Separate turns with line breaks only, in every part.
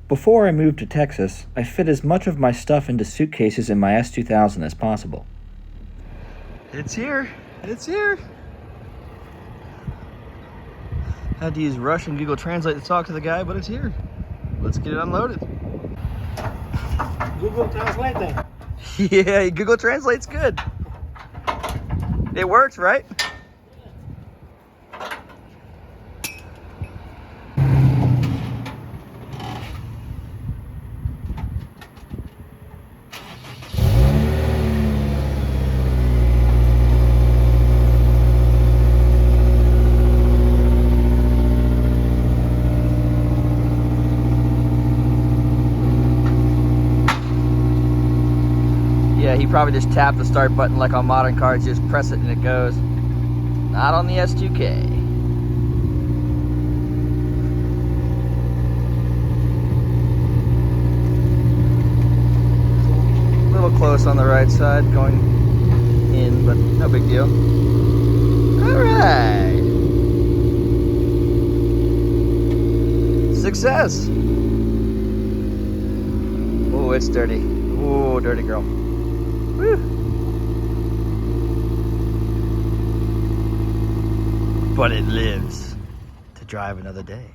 Before I moved to Texas, I fit as much of my stuff into suitcases in my S2000 as possible. It's here! It's here! Had to use Russian Google Translate to talk to the guy, but it's here. Let's get it unloaded.
Google Translate then.
Yeah, Google Translate's good. It works, right? Yeah, he probably just tapped the start button like on modern cars, just press it and it goes. Not on the S2K. A little close on the right side, going in, but no big deal. All right. Success. Oh, it's dirty. Oh, dirty girl. Woo. But it lives to drive another day.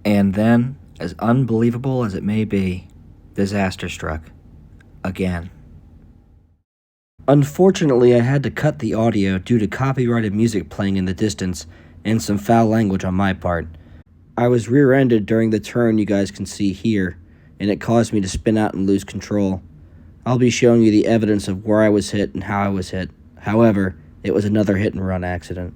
And then, as unbelievable as it may be, disaster struck. Again. Unfortunately, I had to cut the audio due to copyrighted music playing in the distance and some foul language on my part. I was rear-ended during the turn you guys can see here, and it caused me to spin out and lose control. I'll be showing you the evidence of where I was hit and how I was hit. However, it was another hit-and-run accident.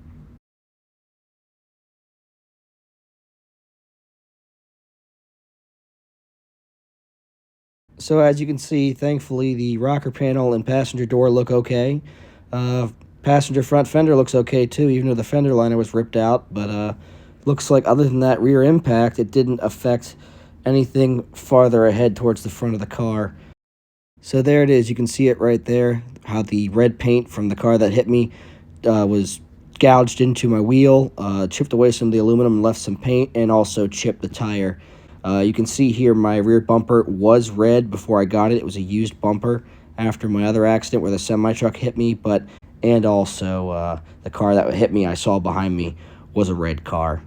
So as you can see, thankfully, the rocker panel and passenger door look okay. Passenger front fender looks okay too, even though the fender liner was ripped out, but looks like other than that rear impact, it didn't affect anything farther ahead towards the front of the car. So there it is. You can see it right there, how the red paint from the car that hit me was gouged into my wheel, chipped away some of the aluminum and left some paint, and also chipped the tire. You can see here my rear bumper was red before I got it. It was a used bumper after my other accident where the semi-truck hit me, and also the car that hit me I saw behind me was a red car.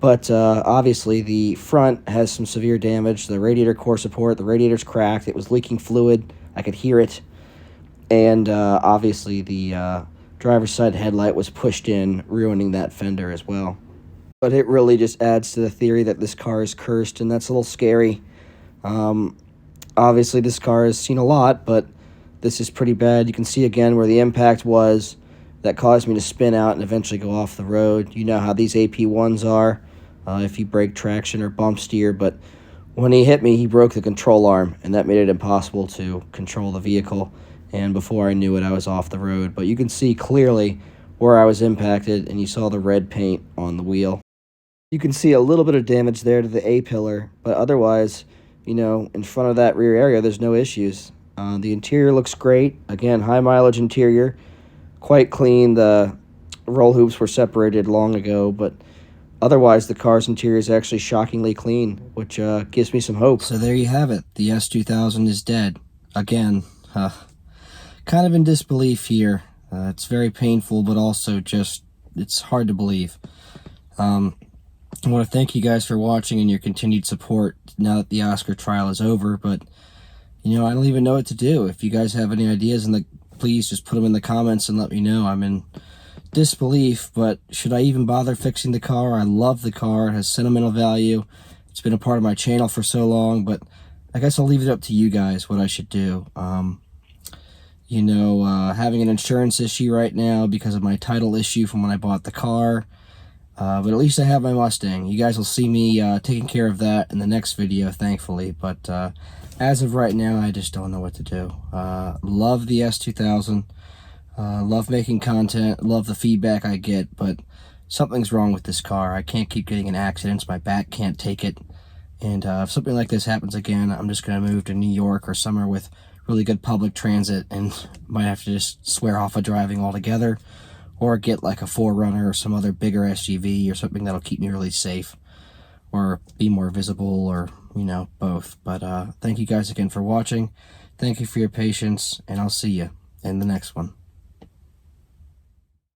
But obviously the front has some severe damage. The radiator core support, the radiator's cracked. It was leaking fluid. I could hear it. And obviously the driver's side headlight was pushed in, ruining that fender as well. But it really just adds to the theory that this car is cursed, and that's a little scary. Obviously this car has seen a lot, but this is pretty bad. You can see again where the impact was that caused me to spin out and eventually go off the road. You know how these AP1s are. If you break traction or bump steer, but when he hit me, he broke the control arm, and that made it impossible to control the vehicle, and before I knew it, I was off the road. But you can see clearly where I was impacted, and you saw the red paint on the wheel. You can see a little bit of damage there to the A-pillar, but otherwise, you know, in front of that rear area, there's no issues. The interior looks great. Again, high mileage interior, quite clean. The roll hoops were separated long ago, but otherwise, the car's interior is actually shockingly clean, which gives me some hope. So there you have it. The S2000 is dead. Again, kind of in disbelief here. It's very painful, but also just, it's hard to believe. I want to thank you guys for watching and your continued support now that the Oscar trial is over, but, you know, I don't even know what to do. If you guys have any ideas, please just put them in the comments and let me know. I'm in disbelief, but should I even bother fixing the car? I love the car. It has sentimental value. It's been a part of my channel for so long, but I guess I'll leave it up to you guys what I should do. You know, having an insurance issue right now because of my title issue from when I bought the car, but at least I have my Mustang. You guys will see me taking care of that in the next video, thankfully, but as of right now, I just don't know what to do. Love the S2000. Love making content, love the feedback I get, but something's wrong with this car. I can't keep getting in accidents, my back can't take it, and if something like this happens again, I'm just going to move to New York or somewhere with really good public transit and might have to just swear off of driving altogether, or get like a 4Runner or some other bigger SUV or something that'll keep me really safe or be more visible, or both. But thank you guys again for watching. Thank you for your patience, and I'll see you in the next one.